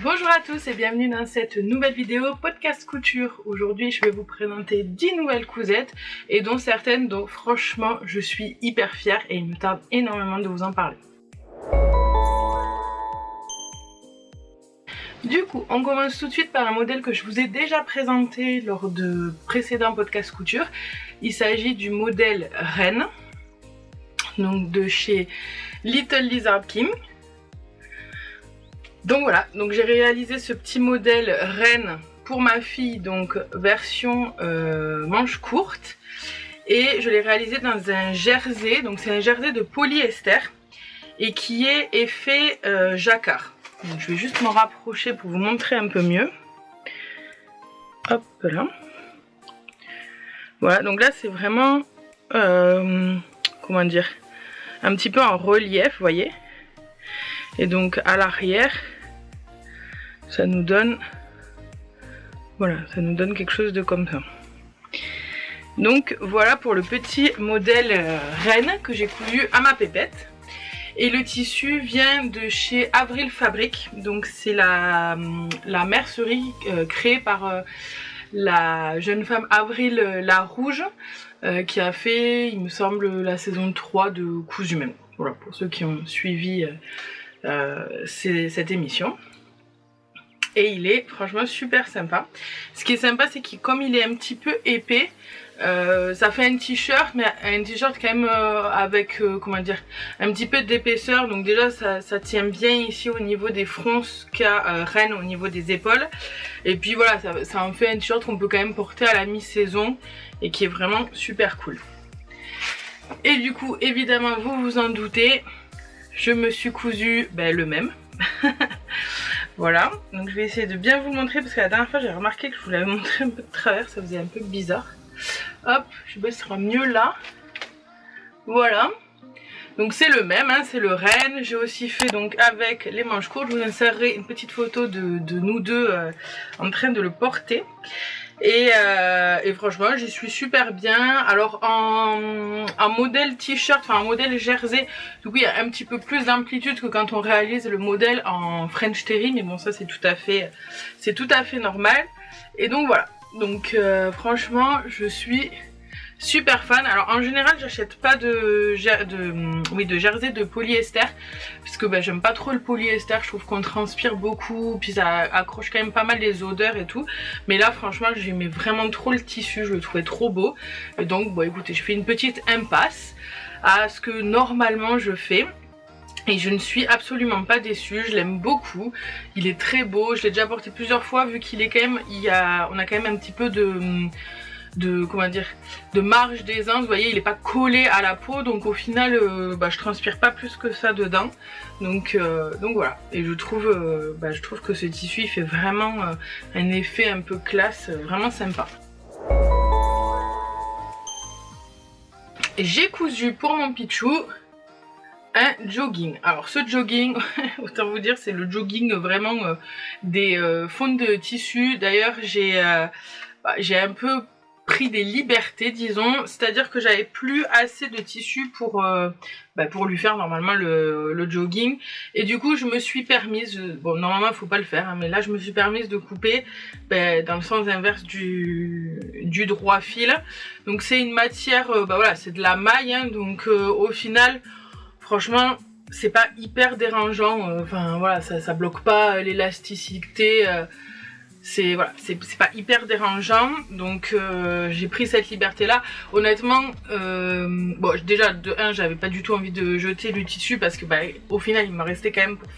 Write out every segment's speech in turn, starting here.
Bonjour à tous et bienvenue dans cette nouvelle vidéo podcast couture. Aujourd'hui je vais vous présenter 10 nouvelles cousettes et dont certaines dont franchement je suis hyper fière et il me tarde énormément de vous en parler. Du coup on commence tout de suite par un modèle que je vous ai déjà présenté lors de précédents podcasts couture. Il s'agit du modèle Reine, donc de chez Little Lizard King. Donc voilà, donc j'ai réalisé ce petit modèle Reine pour ma fille, donc version manche courte, et je l'ai réalisé dans un jersey, donc c'est un jersey de polyester et qui est effet jacquard. Donc je vais juste m'en rapprocher pour vous montrer un peu mieux. Hop là. Voilà, donc là c'est vraiment comment dire, un petit peu en relief, vous voyez. Et donc à l'arrière, ça nous donne, voilà, ça nous donne quelque chose de comme ça. Donc voilà pour le petit modèle Reine que j'ai cousu à ma pépette. Et le tissu vient de chez Avril Fabric. Donc c'est la mercerie créée par la jeune femme Avril la Rouge qui a fait, il me semble, la saison 3 de Cousu Même. Voilà, pour ceux qui ont suivi cette émission. Et il est franchement super sympa. Ce qui est sympa, c'est que comme il est un petit peu épais, ça fait un t-shirt, mais un t-shirt quand même avec comment dire, un petit peu d'épaisseur. Donc déjà ça tient bien ici au niveau des fronts qu'a Reine au niveau des épaules. Et puis voilà, ça en fait un t-shirt qu'on peut quand même porter à la mi-saison et qui est vraiment super cool. Et du coup évidemment vous vous en doutez, je me suis cousu le même. Voilà, donc je vais essayer de bien vous le montrer parce que la dernière fois j'ai remarqué que je vous l'avais montré un peu de travers, ça faisait un peu bizarre. Hop, je sais pas si ce sera mieux là. Voilà, donc c'est le même, hein, c'est le Reine. J'ai aussi fait donc avec les manches courtes. Je vous insérerai une petite photo de nous deux en train de le porter. Et franchement j'y suis super bien. Alors en modèle t-shirt, enfin en modèle jersey, du coup il y a un petit peu plus d'amplitude que quand on réalise le modèle en French Terry, mais bon ça c'est tout à fait normal. Et donc voilà, donc franchement je suis super fan. Alors en général j'achète pas de jersey de polyester parce que j'aime pas trop le polyester, je trouve qu'on transpire beaucoup, puis ça accroche quand même pas mal les odeurs et tout. Mais là franchement j'aimais vraiment trop le tissu, je le trouvais trop beau. Et donc bon écoutez, je fais une petite impasse à ce que normalement je fais. Et je ne suis absolument pas déçue, je l'aime beaucoup, il est très beau, je l'ai déjà porté plusieurs fois vu qu'il est quand même, on a quand même un petit peu comment dire, de marge d'aisance, vous voyez, il est pas collé à la peau, donc au final je transpire pas plus que ça dedans, donc voilà. Et je trouve que ce tissu il fait vraiment un effet un peu classe, vraiment sympa. J'ai cousu pour mon Pichou un jogging. Alors ce jogging, autant vous dire, c'est le jogging vraiment des fonds de tissu. D'ailleurs j'ai un peu pris des libertés, disons, c'est-à-dire que j'avais plus assez de tissu pour lui faire normalement le jogging, et du coup je me suis permise, bon normalement il faut pas le faire, hein, mais là je me suis permise de couper dans le sens inverse du droit fil. Donc c'est une matière, voilà, c'est de la maille, hein, donc au final franchement c'est pas hyper dérangeant, enfin voilà, ça bloque pas l'élasticité, c'est pas hyper dérangeant, donc j'ai pris cette liberté là. Honnêtement bon déjà de 1 j'avais pas du tout envie de jeter le tissu parce que au final il me restait quand même pour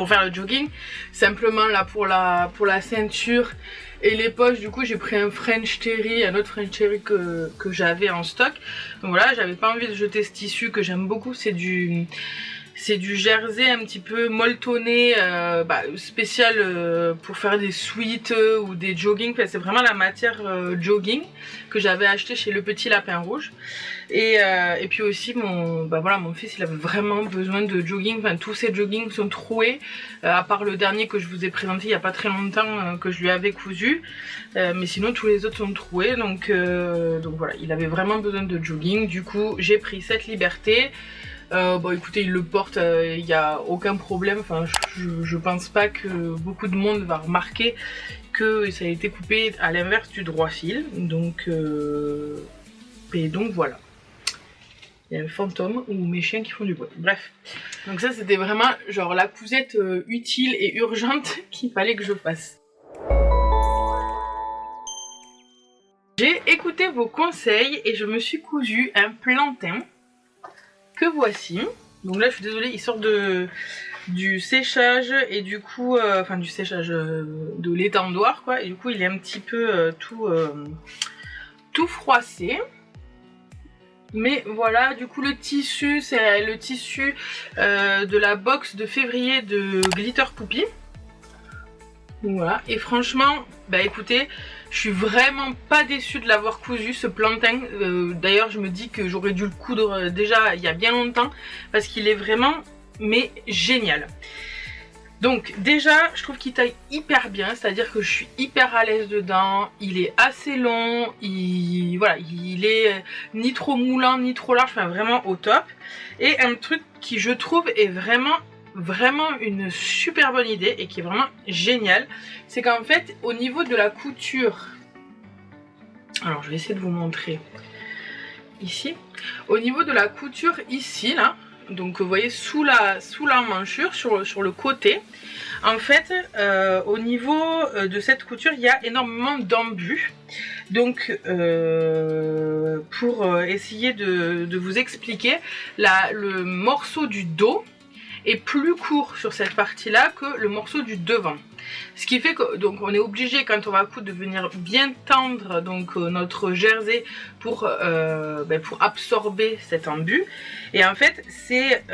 faire le jogging. Simplement là pour la ceinture et les poches, du coup j'ai pris un French Terry, un autre French Terry que j'avais en stock. Donc voilà, j'avais pas envie de jeter ce tissu que j'aime beaucoup, c'est du jersey un petit peu molletonné, spécial pour faire des sweats ou des jogging. Enfin, c'est vraiment la matière jogging que j'avais acheté chez Le Petit Lapin Rouge. Et puis aussi mon fils il avait vraiment besoin de jogging. Enfin tous ses joggings sont troués, à part le dernier que je vous ai présenté il n'y a pas très longtemps, que je lui avais cousu, mais sinon tous les autres sont troués, donc voilà, il avait vraiment besoin de jogging. Du coup j'ai pris cette liberté. Bon écoutez, il le porte, il n'y a aucun problème, enfin je pense pas que beaucoup de monde va remarquer que ça a été coupé à l'inverse du droit fil, donc voilà. Il y a un fantôme ou mes chiens qui font du bruit. Bref. Donc ça c'était vraiment genre la cousette utile et urgente qu'il fallait que je fasse. J'ai écouté vos conseils et je me suis cousu un plantain que voici. Donc là je suis désolée, il sort du séchage et du coup, enfin du séchage de l'étendoir quoi. Et du coup il est un petit peu tout froissé. Mais voilà, du coup le tissu, c'est le tissu de la box de février de Glitter Poupie. Voilà, et franchement, bah écoutez, je suis vraiment pas déçue de l'avoir cousu ce plantain. D'ailleurs je me dis que j'aurais dû le coudre déjà il y a bien longtemps parce qu'il est vraiment, mais génial. Donc déjà je trouve qu'il taille hyper bien, c'est à dire que je suis hyper à l'aise dedans, il est assez long, voilà, il est ni trop moulant ni trop large, enfin vraiment au top. Et un truc qui je trouve est vraiment une super bonne idée et qui est vraiment génial, c'est qu'en fait au niveau de la couture, alors je vais essayer de vous montrer ici, au niveau de la couture ici là, donc vous voyez sous la manchure sur le côté, en fait au niveau de cette couture il y a énormément d'embus. Donc pour essayer de vous expliquer, le morceau du dos est plus court sur cette partie là que le morceau du devant, ce qui fait que donc on est obligé quand on va coudre de venir bien tendre donc notre jersey pour absorber cet embu. Et en fait c'est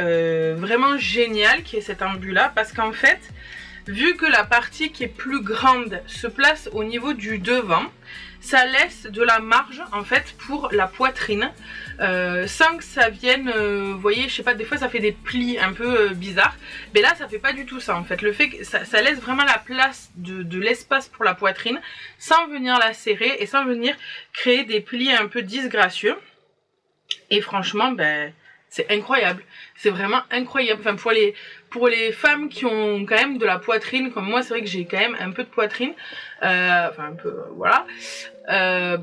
vraiment génial qu'il y ait cet embu là, parce qu'en fait vu que la partie qui est plus grande se place au niveau du devant, ça laisse de la marge en fait pour la poitrine, sans que ça vienne, vous voyez, je sais pas, des fois ça fait des plis un peu bizarres, mais là ça fait pas du tout ça en fait. Le fait que ça laisse vraiment la place de l'espace pour la poitrine sans venir la serrer et sans venir créer des plis un peu disgracieux. Et franchement ben c'est incroyable, c'est vraiment incroyable. Enfin pour les femmes qui ont quand même de la poitrine, comme moi c'est vrai que j'ai quand même un peu de poitrine, enfin un peu voilà,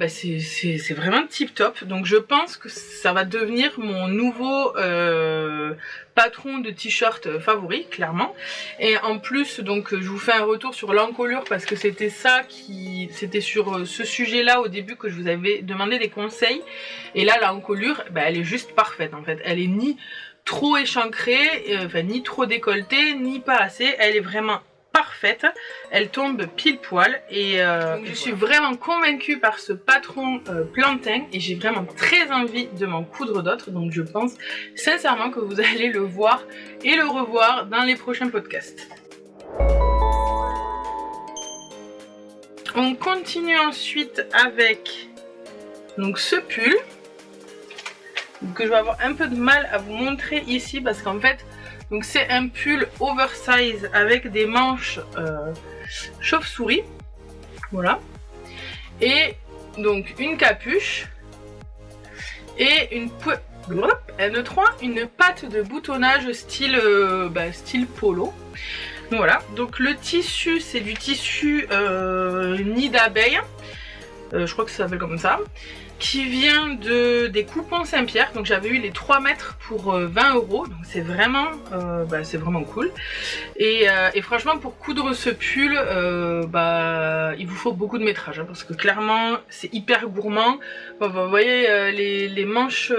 c'est vraiment tip top. Donc je pense que ça va devenir mon nouveau patron de t-shirt favori, clairement. Et en plus donc je vous fais un retour sur l'encolure, parce que c'était c'était sur ce sujet là au début que je vous avais demandé des conseils. Et là l'encolure, elle est juste parfaite en fait, elle est ni trop échancrée, enfin ni trop décolletée, ni pas assez, elle est vraiment parfaite, elle tombe pile poil. Et donc je suis vraiment convaincue par ce patron plantain et j'ai vraiment très envie de m'en coudre d'autres, donc je pense sincèrement que vous allez le voir et le revoir dans les prochains podcasts. On continue ensuite avec donc ce pull que je vais avoir un peu de mal à vous montrer ici, parce qu'en fait donc c'est un pull oversize avec des manches chauve-souris, voilà, et donc une capuche et une patte de boutonnage style style polo. Voilà, donc le tissu c'est du tissu nid d'abeille, je crois que ça s'appelle comme ça, qui vient des coupons Saint-Pierre. Donc j'avais eu les 3 mètres pour 20 €, donc c'est vraiment cool. Et franchement pour coudre ce pull, il vous faut beaucoup de métrage, hein, parce que clairement c'est hyper gourmand. Vous voyez les manches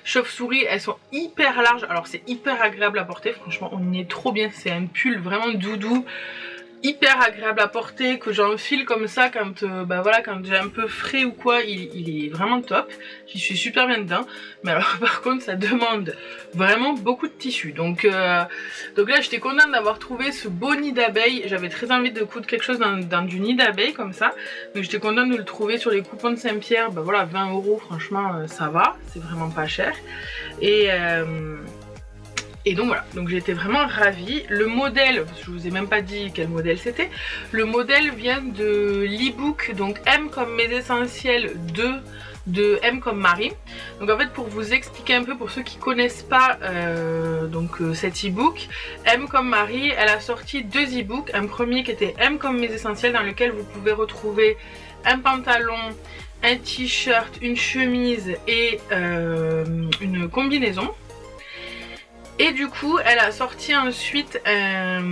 chauve-souris, elles sont hyper larges, alors c'est hyper agréable à porter, franchement on y est trop bien. C'est un pull vraiment doudou, hyper agréable à porter, que j'enfile comme ça quand quand j'ai un peu frais ou quoi, il est vraiment top, j'y suis super bien dedans. Mais alors par contre ça demande vraiment beaucoup de tissu, donc là j'étais contente d'avoir trouvé ce beau nid d'abeille. J'avais très envie de coudre quelque chose dans du nid d'abeille comme ça, donc j'étais contente de le trouver sur les coupons de Saint-Pierre. Voilà, 20 € franchement ça va, c'est vraiment pas cher. Et donc voilà, donc j'étais vraiment ravie. Le modèle, je vous ai même pas dit quel modèle c'était. Le modèle vient de l'e-book, donc M comme mes essentiels 2 de M comme Marie. Donc en fait, pour vous expliquer un peu pour ceux qui connaissent pas cet e-book, M comme Marie, elle a sorti 2 e-books. Un premier qui était M comme mes essentiels, dans lequel vous pouvez retrouver un pantalon, un t-shirt, une chemise et une combinaison. Et du coup, elle a sorti ensuite un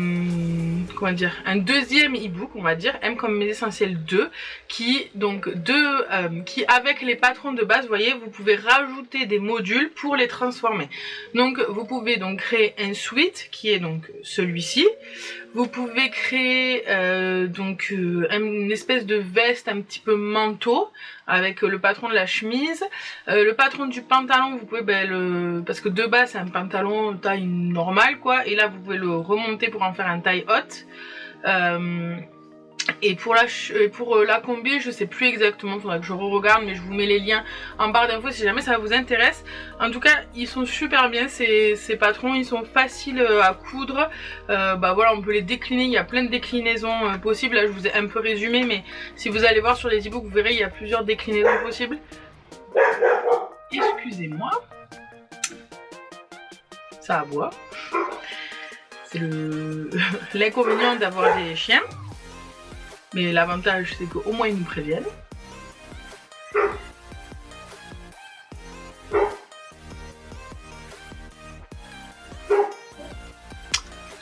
deuxième e-book, on va dire, M comme mes essentiels 2, qui avec les patrons de base, vous voyez, vous pouvez rajouter des modules pour les transformer. Donc, vous pouvez donc créer un sweat, qui est donc celui-ci. Vous pouvez créer une espèce de veste un petit peu manteau avec le patron de la chemise. Le patron du pantalon, vous pouvez, parce que de base c'est un pantalon taille normale quoi, et là vous pouvez le remonter pour en faire un taille haute. Et pour la combi, je sais plus exactement, faudra que je re-regarde, mais je vous mets les liens en barre d'infos si jamais ça vous intéresse. En tout cas, ils sont super bien ces patrons, ils sont faciles à coudre. Voilà, on peut les décliner, il y a plein de déclinaisons possibles. Là, je vous ai un peu résumé, mais si vous allez voir sur les e-books, vous verrez, il y a plusieurs déclinaisons possibles. Excusez-moi. Ça aboie. C'est l'inconvénient d'avoir des chiens. Mais l'avantage, c'est qu'au moins ils nous préviennent.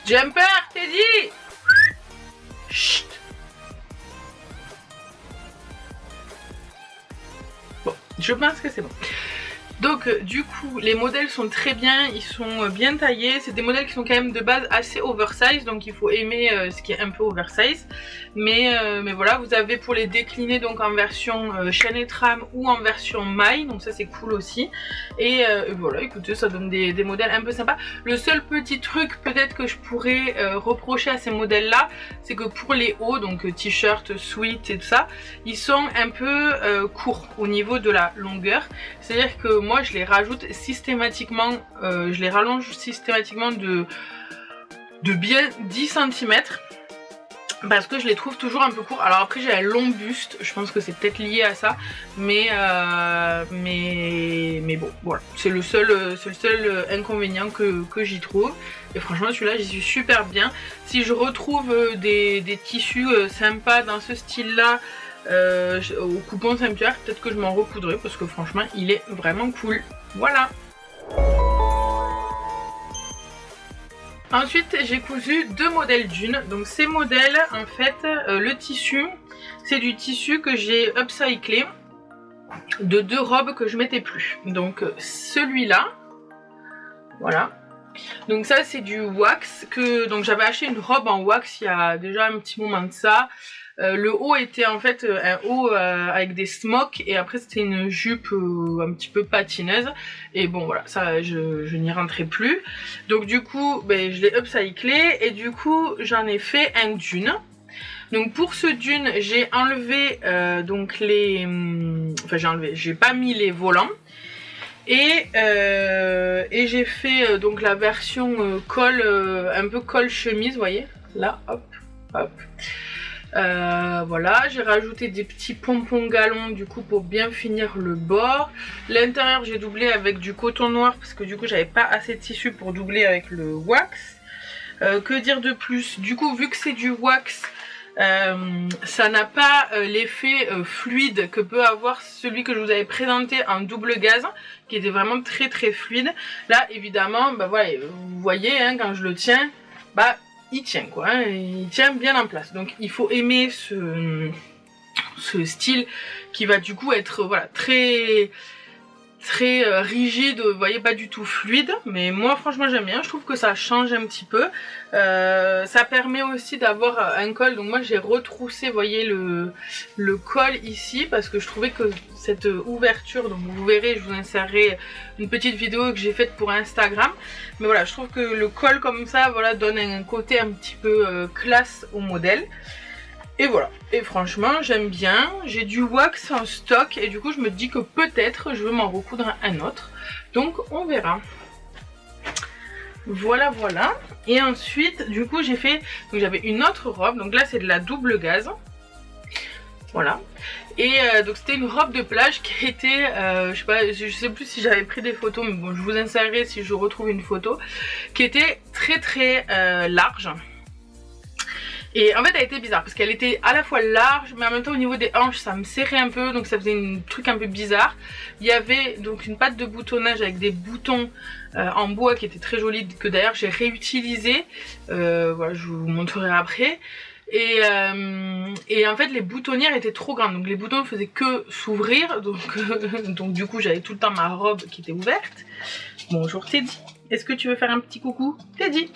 Jumper, t'es dit. Chut. Bon, je pense que c'est bon. Donc du coup les modèles sont très bien, ils sont bien taillés, c'est des modèles qui sont quand même de base assez oversize, donc il faut aimer ce qui est un peu oversize, mais voilà, vous avez pour les décliner donc en version chaîne et trame ou en version maille, donc ça c'est cool aussi, et voilà, écoutez, ça donne des modèles un peu sympas. Le seul petit truc peut-être que je pourrais reprocher à ces modèles là, c'est que pour les hauts, donc t-shirt, sweat et tout ça, ils sont un peu courts au niveau de la longueur, c'est à dire que moi je les rajoute systématiquement, je les rallonge systématiquement de bien 10 cm parce que je les trouve toujours un peu courts. Alors après j'ai un long buste, je pense que c'est peut-être lié à ça, mais bon voilà, c'est le seul inconvénient que j'y trouve. Et franchement celui-là j'y suis super bien. Si je retrouve des tissus sympas dans ce style là, au coupon Saint-Pierre, peut-être que je m'en recoudrai parce que franchement il est vraiment cool. Voilà. Ensuite j'ai cousu 2 modèles d'une. Donc ces modèles en fait le tissu c'est du tissu que j'ai upcyclé de 2 robes que je mettais plus. Donc celui-là, voilà. Donc ça c'est du wax donc j'avais acheté une robe en wax il y a déjà un petit moment de ça. Le haut était en fait un haut avec des smocks et après c'était une jupe un petit peu patineuse, et bon voilà, ça je n'y rentrais plus, donc du coup je l'ai upcyclé et du coup j'en ai fait un dune. Donc pour ce dune j'ai enlevé j'ai pas mis les volants et j'ai fait donc la version col, un peu col chemise, vous voyez là, hop hop. Voilà, j'ai rajouté des petits pompons galons du coup pour bien finir le bord. L'intérieur j'ai doublé avec du coton noir parce que du coup j'avais pas assez de tissu pour doubler avec le wax. Que dire de plus? Du coup vu que c'est du wax, ça n'a pas l'effet fluide que peut avoir celui que je vous avais présenté en double gaze, qui était vraiment très très fluide. Là évidemment, voilà, vous voyez hein, quand je le tiens, il tient quoi, hein, il tient bien en place. Donc il faut aimer ce style qui va du coup être voilà très rigide, vous voyez, pas du tout fluide, mais moi franchement j'aime bien, je trouve que ça change un petit peu. Ça permet aussi d'avoir un col, donc moi j'ai retroussé, vous voyez, le col ici parce que je trouvais que cette ouverture, donc vous verrez, je vous insérerai une petite vidéo que j'ai faite pour Instagram, mais voilà, je trouve que le col comme ça, voilà, donne un côté un petit peu classe au modèle. Et voilà, et franchement j'aime bien, j'ai du wax en stock et du coup je me dis que peut-être je vais m'en recoudre un autre, donc on verra. Voilà, voilà. Et ensuite, du coup, j'ai fait... Donc j'avais une autre robe. Donc là, c'est de la double gaze. Voilà. Et donc c'était une robe de plage qui était... je sais plus si j'avais pris des photos, mais bon, je vous insérerai si je retrouve une photo. Qui était très très large. Et en fait elle était bizarre parce qu'elle était à la fois large mais en même temps au niveau des hanches ça me serrait un peu, donc ça faisait un truc un peu bizarre. Il y avait donc une patte de boutonnage avec des boutons en bois qui était très jolie, que d'ailleurs j'ai réutilisé. Voilà, je vous montrerai après. Et en fait les boutonnières étaient trop grandes, donc les boutons ne faisaient que s'ouvrir, donc du coup j'avais tout le temps ma robe qui était ouverte. Bonjour Teddy, est-ce que tu veux faire un petit coucou Teddy?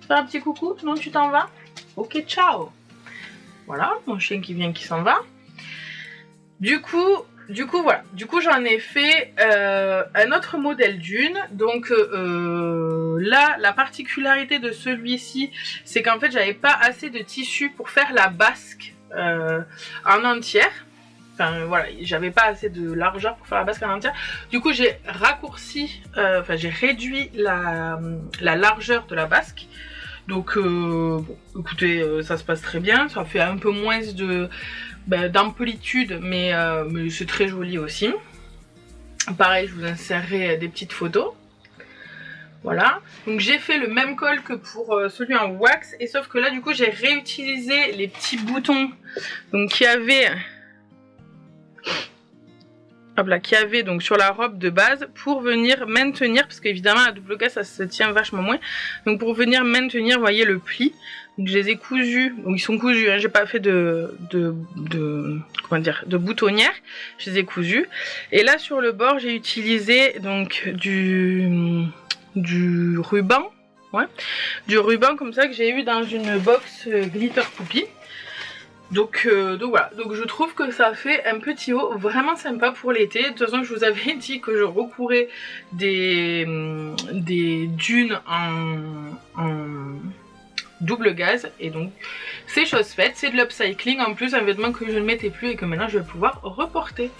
Faire un petit coucou? Non, tu t'en vas? Ok, ciao. Voilà, mon chien qui vient, qui s'en va. Du coup, voilà. Du coup, j'en ai fait un autre modèle d'une. Donc là, la particularité de celui-ci, c'est qu'en fait, j'avais pas assez de tissu pour faire la basque en entière. Enfin voilà, j'avais pas assez de largeur pour faire la basque en entière. Du coup, j'ai raccourci, j'ai réduit la largeur de la basque. Donc bon, écoutez, ça se passe très bien, ça fait un peu moins d'amplitude, mais c'est très joli aussi. Pareil, je vous insérerai des petites photos. Voilà, donc j'ai fait le même col que pour celui en wax, et sauf que là du coup j'ai réutilisé les petits boutons donc qu'il y avait... qui avait donc sur la robe de base pour venir maintenir, parce qu'évidemment la double gaze ça se tient vachement moins, donc pour venir maintenir, vous voyez le pli. Donc je les ai cousus, donc ils sont cousus, hein, j'ai pas fait de boutonnière, je les ai cousus. Et là sur le bord j'ai utilisé donc du ruban, ouais, du ruban comme ça que j'ai eu dans une box Glitter Poupie. Donc voilà, donc je trouve que ça fait un petit haut vraiment sympa pour l'été. De toute façon je vous avais dit que je recourais des dunes en double gaze, et donc c'est chose faite, c'est de l'upcycling, en plus un vêtement que je ne mettais plus et que maintenant je vais pouvoir reporter.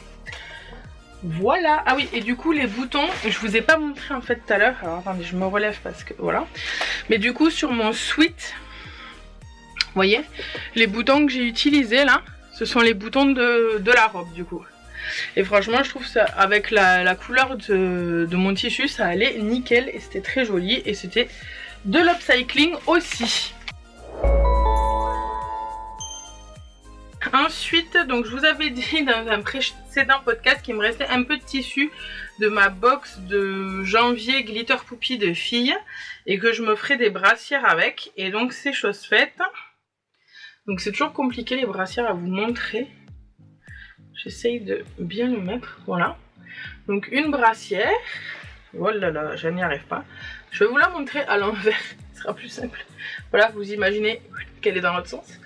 Voilà, ah oui, et du coup les boutons, je vous ai pas montré en fait tout à l'heure, alors attendez je me relève parce que voilà, mais du coup sur mon sweat, vous voyez, les boutons que j'ai utilisés là, ce sont les boutons de la robe du coup. Et franchement je trouve ça, avec la couleur de mon tissu, ça allait nickel et c'était très joli et c'était de l'upcycling aussi. Ensuite, donc je vous avais dit dans un précédent podcast qu'il me restait un peu de tissu de ma box de janvier Glitter Poupie de filles et que je me ferai des brassières avec, et donc c'est chose faite. Donc c'est toujours compliqué les brassières à vous montrer. J'essaye de bien le mettre, voilà. Donc une brassière, oh là là, je n'y arrive pas. Je vais vous la montrer à l'envers, ce sera plus simple. Voilà, vous imaginez qu'elle est dans l'autre sens.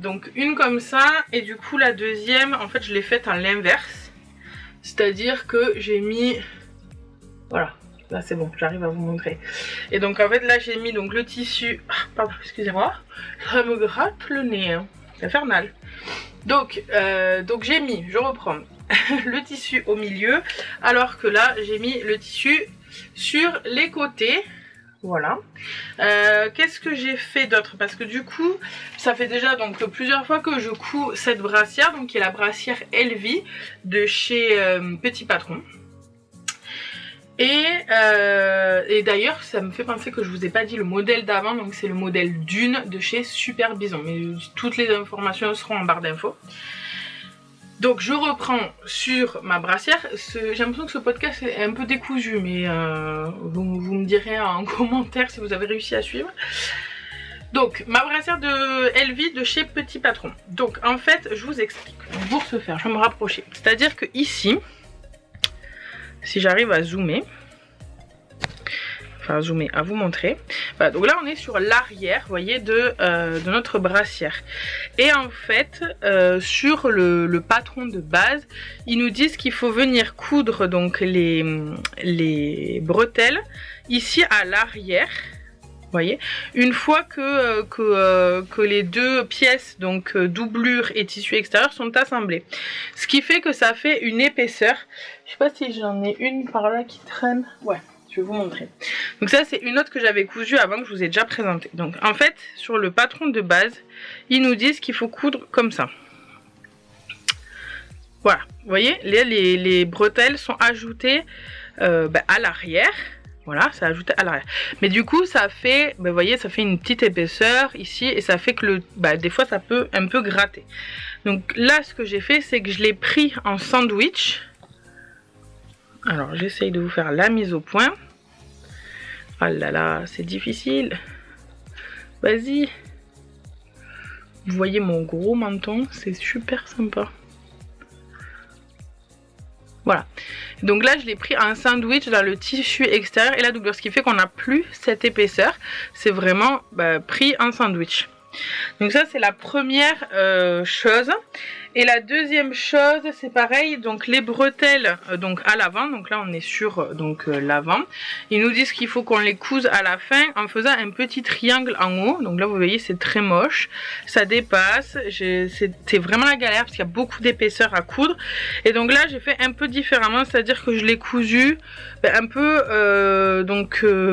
Donc une comme ça, et du coup la deuxième, en fait je l'ai faite en l'inverse. C'est-à-dire que j'ai mis... Voilà, là c'est bon, j'arrive à vous montrer. Et donc en fait là j'ai mis donc le tissu... Pardon, excusez-moi, ça me gratte le nez, hein. C'est infernal. Donc j'ai mis, je reprends, le tissu au milieu, alors que là j'ai mis le tissu sur les côtés. Voilà. Qu'est-ce que j'ai fait d'autre? Parce que du coup, ça fait déjà donc plusieurs fois que je couds cette brassière, donc qui est la brassière Elvie de chez Petit Patron. Et d'ailleurs, ça me fait penser que je vous ai pas dit le modèle d'avant, donc c'est le modèle Dune de chez Super Bison. Mais toutes les informations seront en barre d'infos. Donc je reprends sur ma brassière. J'ai l'impression que ce podcast est un peu décousu, mais vous me direz en commentaire si vous avez réussi à suivre. Donc ma brassière de Elvie de chez Petit Patron. Donc en fait je vous explique, pour ce faire, je vais me rapprocher. C'est-à-dire que ici, si j'arrive à zoomer, à vous montrer. Voilà, donc là on est sur l'arrière, vous voyez, de notre brassière. Et en fait, sur le patron de base, ils nous disent qu'il faut venir coudre donc les bretelles ici à l'arrière. Vous voyez, une fois que les deux pièces, donc doublure et tissu extérieur, sont assemblées. Ce qui fait que ça fait une épaisseur. Je sais pas si j'en ai une par là qui traîne. Ouais. Je vais vous montrer. Donc ça c'est une autre que j'avais cousue avant, que je vous ai déjà présentée. Donc en fait sur le patron de base, ils nous disent qu'il faut coudre comme ça. Voilà, vous voyez, les bretelles sont ajoutées à l'arrière. Voilà, c'est ajouté à l'arrière. Mais du coup, ça fait, vous voyez, ça fait une petite épaisseur ici et ça fait que des fois, ça peut un peu gratter. Donc là, ce que j'ai fait, c'est que je l'ai pris en sandwich. Alors, j'essaye de vous faire la mise au point. Oh là là, c'est difficile. Vas-y. Vous voyez mon gros menton, c'est super sympa. Voilà, donc là je l'ai pris en sandwich dans le tissu extérieur et la doublure, ce qui fait qu'on n'a plus cette épaisseur, c'est vraiment pris en sandwich. Donc ça c'est la première chose. Et la deuxième chose c'est pareil, donc les bretelles donc à l'avant, donc là on est sur l'avant. Ils nous disent qu'il faut qu'on les couse à la fin en faisant un petit triangle en haut. Donc là vous voyez c'est très moche, ça dépasse, c'était vraiment la galère parce qu'il y a beaucoup d'épaisseur à coudre. Et donc là j'ai fait un peu différemment, c'est à dire que je l'ai cousu un peu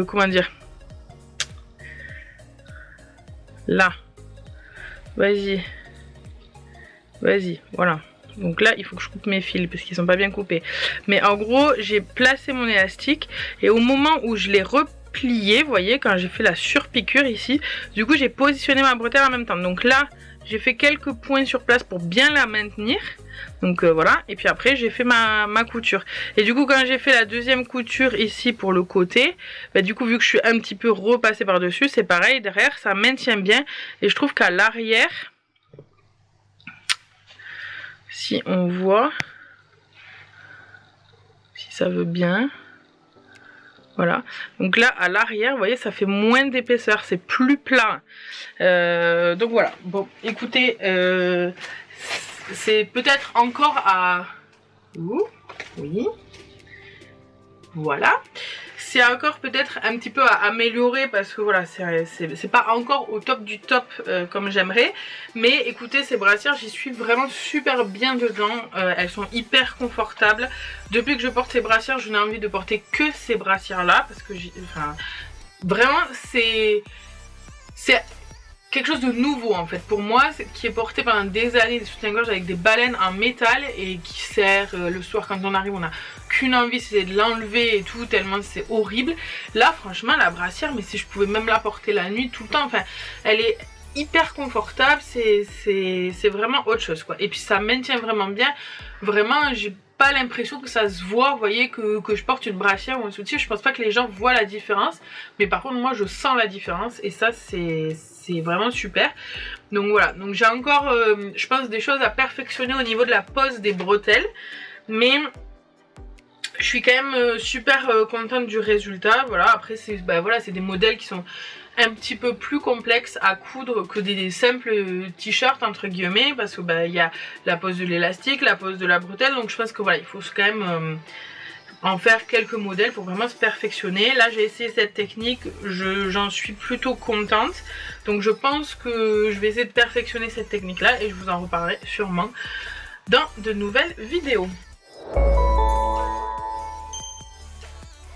comment dire, là, vas-y, voilà. Donc là il faut que je coupe mes fils parce qu'ils sont pas bien coupés. Mais en gros j'ai placé mon élastique et au moment où je l'ai replié, vous voyez, quand j'ai fait la surpiqûre ici, du coup j'ai positionné ma bretelle en même temps. Donc là j'ai fait quelques points sur place pour bien la maintenir. Donc voilà, et puis après j'ai fait ma couture. Et du coup quand j'ai fait la deuxième couture ici pour le côté, du coup vu que je suis un petit peu repassée par dessus, c'est pareil, derrière ça maintient bien. Et je trouve qu'à l'arrière, si on voit, si ça veut bien, voilà, donc là à l'arrière vous voyez ça fait moins d'épaisseur, c'est plus plat. Donc voilà, bon écoutez, c'est peut-être encore à... Ouh, oui, voilà, c'est encore peut-être un petit peu à améliorer parce que voilà, c'est pas encore au top du top comme j'aimerais. Mais écoutez, ces brassières, j'y suis vraiment super bien dedans. Elles sont hyper confortables. Depuis que je porte ces brassières, je n'ai envie de porter que ces brassières là parce que vraiment c'est quelque chose de nouveau en fait pour moi, qui est porté pendant des années, des soutiens-gorge avec des baleines en métal et qui sert le soir quand on arrive, on n'a qu'une envie, c'est de l'enlever et tout, tellement c'est horrible. Là franchement la brassière, mais si je pouvais même la porter la nuit tout le temps, enfin elle est hyper confortable, c'est vraiment autre chose quoi. Et puis ça maintient vraiment bien, vraiment j'ai pas l'impression que ça se voit, vous voyez, que je porte une brassière ou un soutien. Je pense pas que les gens voient la différence, mais par contre moi je sens la différence et ça c'est vraiment super. Donc voilà, donc j'ai encore je pense des choses à perfectionner au niveau de la pose des bretelles, mais je suis quand même super contente du résultat. Voilà, après c'est voilà, c'est des modèles qui sont un petit peu plus complexes à coudre que des simples t-shirts entre guillemets, parce que il y a la pose de l'élastique, la pose de la bretelle, donc je pense que voilà, il faut quand même en faire quelques modèles pour vraiment se perfectionner. Là j'ai essayé cette technique, j'en suis plutôt contente, donc je pense que je vais essayer de perfectionner cette technique là et je vous en reparlerai sûrement dans de nouvelles vidéos.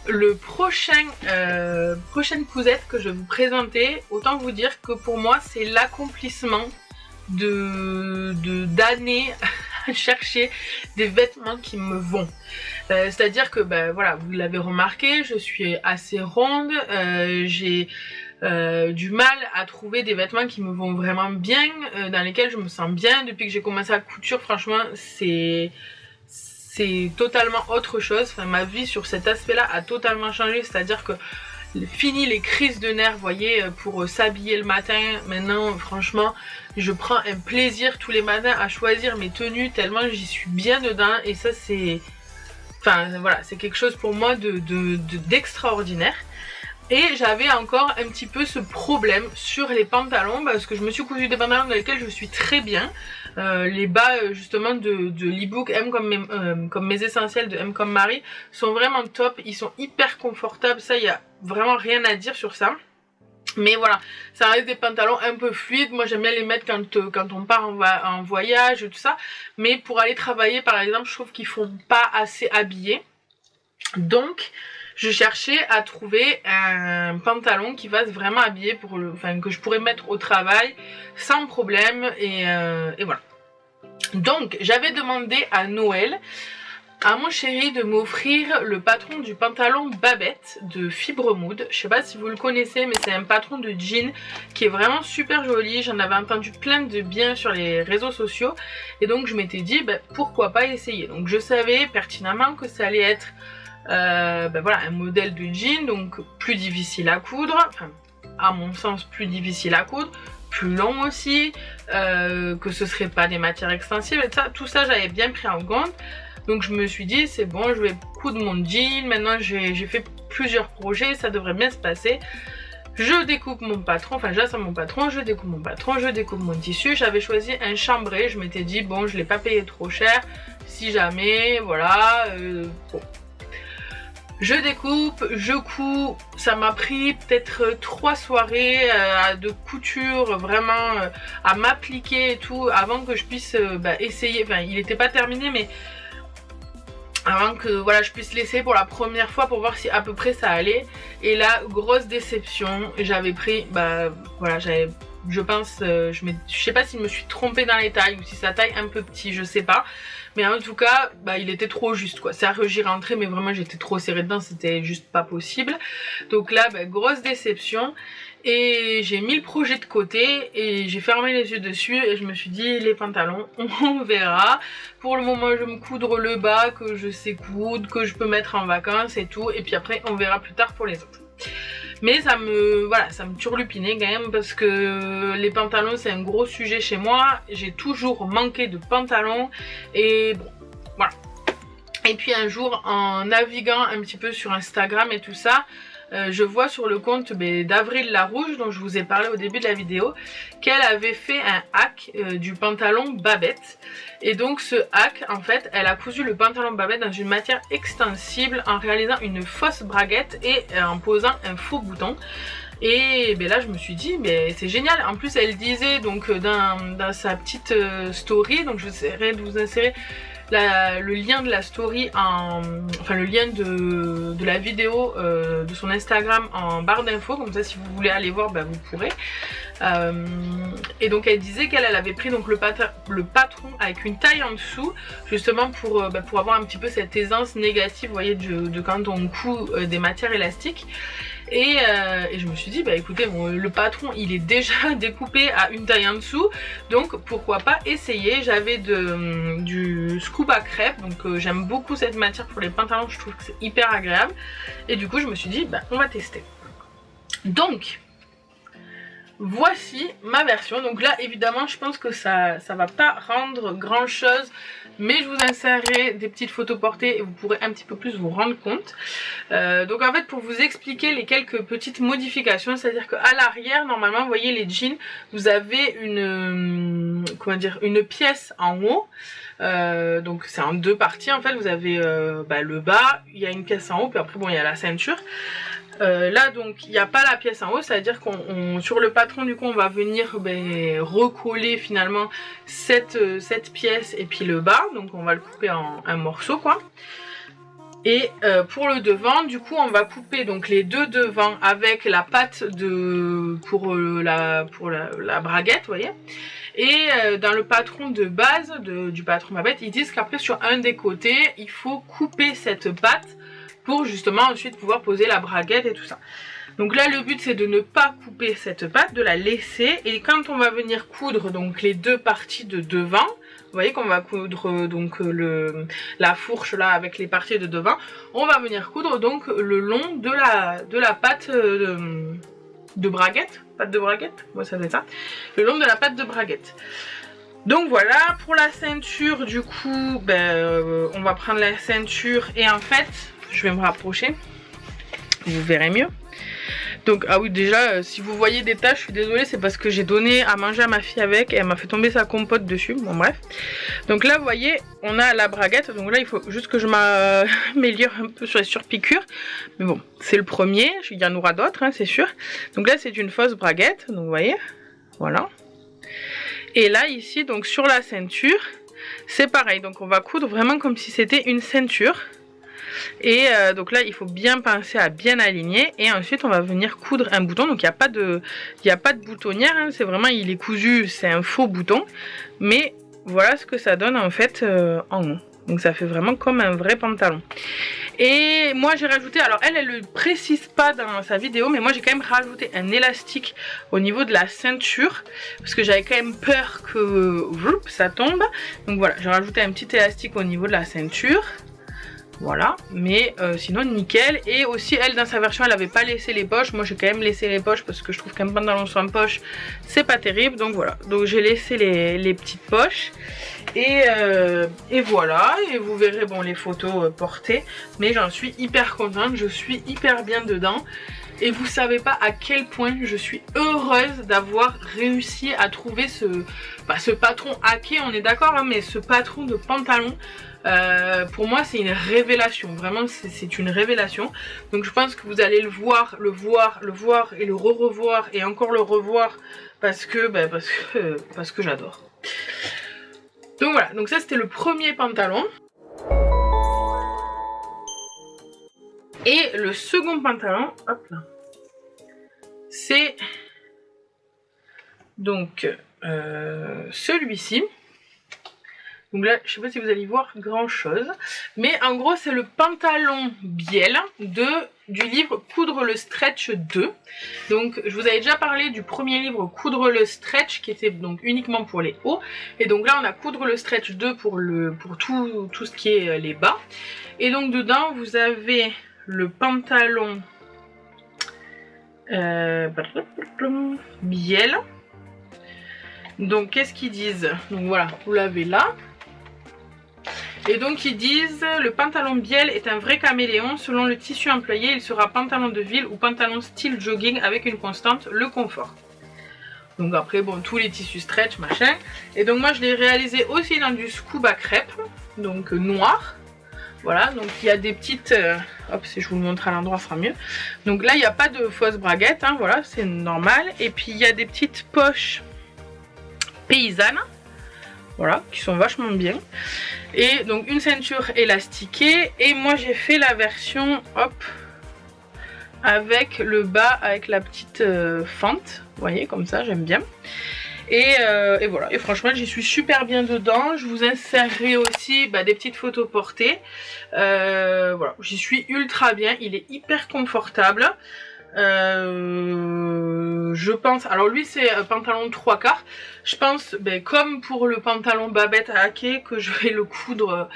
Le prochaine cousette que je vais vous présenter, autant vous dire que pour moi c'est l'accomplissement d'années à chercher des vêtements qui me vont. C'est à dire que voilà, vous l'avez remarqué, je suis assez ronde, j'ai du mal à trouver des vêtements qui me vont vraiment bien, dans lesquels je me sens bien. Depuis que j'ai commencé la couture, franchement c'est totalement autre chose. Enfin, ma vie sur cet aspect là a totalement changé, c'est à dire que fini les crises de nerfs, vous voyez, pour s'habiller le matin. Maintenant franchement je prends un plaisir tous les matins à choisir mes tenues tellement j'y suis bien dedans, et ça c'est, enfin voilà, c'est quelque chose pour moi d'extraordinaire. Et j'avais encore un petit peu ce problème sur les pantalons parce que je me suis cousu des pantalons dans lesquels je suis très bien. Les bas justement de l'ebook M comme mes essentiels de M comme Marie sont vraiment top, ils sont hyper confortables, ça il n'y a vraiment rien à dire sur ça. Mais voilà, ça reste des pantalons un peu fluides, moi j'aime bien les mettre quand on part en voyage et tout ça. Mais pour aller travailler par exemple, je trouve qu'ils font pas assez habillés. Donc je cherchais à trouver un pantalon qui va vraiment habiller pour enfin que je pourrais mettre au travail sans problème et voilà. Donc j'avais demandé à Noël à mon chéri de m'offrir le patron du pantalon Babette de Fibre Mood. Je sais pas si vous le connaissez, mais c'est un patron de jean qui est vraiment super joli. J'en avais entendu plein de bien sur les réseaux sociaux et donc je m'étais dit pourquoi pas essayer. Donc je savais pertinemment que ça allait être voilà, un modèle de jean, donc plus difficile à coudre, enfin à mon sens plus difficile à coudre, plus long aussi, que ce serait pas des matières extensibles et tout ça j'avais bien pris en compte. Donc je me suis dit c'est bon, je vais coudre mon jean, maintenant j'ai fait plusieurs projets, ça devrait bien se passer. Je découpe mon patron, enfin j'assemble mon patron, je découpe mon patron, je découpe mon tissu. J'avais choisi un chambré, je m'étais dit bon je l'ai pas payé trop cher, si jamais, voilà, bon. Je découpe, je couds, ça m'a pris peut-être 3 soirées de couture, vraiment à m'appliquer et tout, avant que je puisse essayer, enfin il n'était pas terminé mais avant que voilà je puisse l'essayer pour la première fois pour voir si à peu près ça allait. Et là grosse déception, j'avais pris voilà j'avais, je pense je sais pas si je me suis trompée dans les tailles ou si sa taille un peu petit, je sais pas, mais en tout cas il était trop juste quoi. C'est-à-dire que j'y rentrais mais vraiment j'étais trop serrée dedans, c'était juste pas possible. Donc là grosse déception. Et j'ai mis le projet de côté et j'ai fermé les yeux dessus et je me suis dit les pantalons on verra. Pour le moment je vais me coudre le bas que je sais coudre, que je peux mettre en vacances et tout, et puis après on verra plus tard pour les autres. Mais ça me turlupinait quand même parce que les pantalons c'est un gros sujet chez moi. J'ai toujours manqué de pantalons et bon voilà. Et puis un jour en naviguant un petit peu sur Instagram et tout ça, je vois sur le compte d'Avril Larouche, dont je vous ai parlé au début de la vidéo, qu'elle avait fait un hack du pantalon Babette. Et donc ce hack, en fait, elle a cousu le pantalon Babette dans une matière extensible en réalisant une fausse braguette et en posant un faux bouton. Et là je me suis dit c'est génial. En plus elle disait donc dans sa petite story, donc je essaierai de vous insérer le lien de la story enfin le lien de la vidéo de son Instagram en barre d'infos, comme ça si vous voulez aller voir vous pourrez. Et donc elle disait qu'elle avait pris donc le patron avec une taille en dessous, justement pour avoir un petit peu cette aisance négative, vous voyez, de quand on coud des matières élastiques. Et je me suis dit écoutez le patron il est déjà découpé à une taille en dessous, donc pourquoi pas essayer. J'avais du scuba crêpe, donc j'aime beaucoup cette matière pour les pantalons, je trouve que c'est hyper agréable, et du coup je me suis dit on va tester. Donc voici ma version. Donc là évidemment je pense que ça va pas rendre grand chose, mais je vous insérerai des petites photos portées et vous pourrez un petit peu plus vous rendre compte. Donc en fait pour vous expliquer les quelques petites modifications, c'est à dire qu'à l'arrière normalement vous voyez les jeans, vous avez une pièce en haut, donc c'est en deux parties en fait. Vous avez le bas, il y a une pièce en haut, puis après il y a la ceinture. Là donc il n'y a pas la pièce en haut, c'est à dire qu'on sur le patron du coup on va venir recoller finalement cette pièce et puis le bas, donc on va le couper en un morceau quoi. Et pour le devant du coup on va couper donc les deux devants avec la patte pour la braguette, vous voyez. Et dans le patron de base du patron Babette, ils disent qu'après sur un des côtés il faut couper cette patte pour justement ensuite pouvoir poser la braguette et tout ça. Donc là le but c'est de ne pas couper cette patte, de la laisser, et quand on va venir coudre donc les deux parties de devant, vous voyez qu'on va coudre donc la fourche là avec les parties de devant, on va venir coudre donc le long de la patte de braguette, patte de braguette, ouais ça doit être ça, le long de la patte de braguette. Donc voilà, pour la ceinture du coup, on va prendre la ceinture et en fait, je vais me rapprocher, vous verrez mieux. Donc ah oui déjà si vous voyez des taches, je suis désolée, c'est parce que j'ai donné à manger à ma fille avec et elle m'a fait tomber sa compote dessus, bon bref. Donc là vous voyez on a la braguette, donc là il faut juste que je m'améliore un peu sur les surpiqûres, mais bon c'est le premier, il y en aura d'autres hein, c'est sûr. Donc là c'est une fausse braguette, donc vous voyez, voilà. Et là ici donc sur la ceinture c'est pareil, donc on va coudre vraiment comme si c'était une ceinture. Et donc là il faut bien penser à bien aligner et ensuite on va venir coudre un bouton. Donc il n'y a pas de boutonnière, hein. C'est vraiment, il est cousu, c'est un faux bouton, mais voilà ce que ça donne en fait en haut. Donc ça fait vraiment comme un vrai pantalon. Et moi j'ai rajouté, alors elle le précise pas dans sa vidéo, mais moi j'ai quand même rajouté un élastique au niveau de la ceinture, parce que j'avais quand même peur que ça tombe. Donc voilà, j'ai rajouté un petit élastique au niveau de la ceinture. Voilà, mais sinon nickel. Et aussi elle dans sa version elle avait pas laissé les poches. Moi j'ai quand même laissé les poches parce que je trouve qu'un pantalon sans poche c'est pas terrible. Donc voilà, donc j'ai laissé les petites poches. Et voilà, et vous verrez bon les photos portées. Mais j'en suis hyper contente, je suis hyper bien dedans. Et vous savez pas à quel point je suis heureuse d'avoir réussi à trouver ce patron hacké, on est d'accord, hein, mais ce patron de pantalon. Pour moi c'est une révélation, vraiment c'est une révélation. Donc je pense que vous allez le voir et le revoir et encore le revoir parce que j'adore. Donc voilà, donc ça c'était le premier pantalon. Et le second pantalon, hop là, c'est donc celui-ci. Donc là, je sais pas si vous allez voir grand chose, mais en gros c'est le pantalon bielle du livre Coudre le stretch 2. Donc je vous avais déjà parlé du premier livre Coudre le stretch qui était donc uniquement pour les hauts. Et donc là on a Coudre le stretch 2 pour tout ce qui est les bas. Et donc dedans vous avez le pantalon bielle. Donc qu'est-ce qu'ils disent? Donc voilà, vous l'avez là. Et donc ils disent le pantalon bielle est un vrai caméléon. Selon le tissu employé, il sera pantalon de ville ou pantalon style jogging avec une constante, le confort. Donc après bon, tous les tissus stretch machin. Et donc moi je l'ai réalisé aussi dans du scuba crêpe, donc noir. Voilà, donc il y a des petites... hop, si je vous le montre à l'endroit, ça sera mieux. Donc là il n'y a pas de fausse braguette, hein, voilà, c'est normal. Et puis il y a des petites poches paysannes. Voilà, qui sont vachement bien. Et donc une ceinture élastiquée. Et moi j'ai fait la version, hop, avec le bas, avec la petite fente. Vous voyez, comme ça, j'aime bien. Et voilà, et franchement j'y suis super bien dedans. Je vous insérerai aussi des petites photos portées. Voilà, j'y suis ultra bien. Il est hyper confortable. Je pense, alors lui c'est pantalon 3/4. Je pense comme pour le pantalon Babette à hacker que je vais le coudre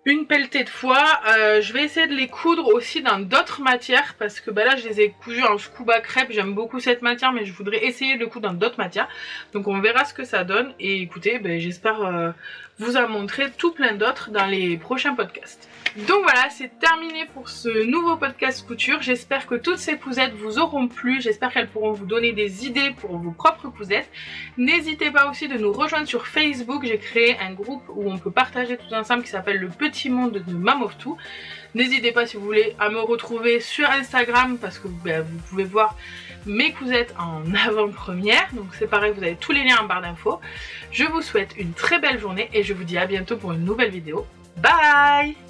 une pelletée de fois. Je vais essayer de les coudre aussi dans d'autres matières parce que là je les ai cousus en scuba crêpe. J'aime beaucoup cette matière mais je voudrais essayer de le coudre dans d'autres matières. Donc on verra ce que ça donne. Et écoutez, j'espère vous en montrer tout plein d'autres dans les prochains podcasts. Donc voilà, c'est terminé pour ce nouveau podcast couture. J'espère que toutes ces cousettes vous auront plu. J'espère qu'elles pourront vous donner des idées pour vos propres cousettes. N'hésitez pas aussi de nous rejoindre sur Facebook. J'ai créé un groupe où on peut partager tout ensemble qui s'appelle le Petit Monde de Mam of Two. N'hésitez pas si vous voulez à me retrouver sur Instagram parce que vous pouvez voir mes cousettes en avant-première. Donc c'est pareil, vous avez tous les liens en barre d'infos. Je vous souhaite une très belle journée et je vous dis à bientôt pour une nouvelle vidéo. Bye!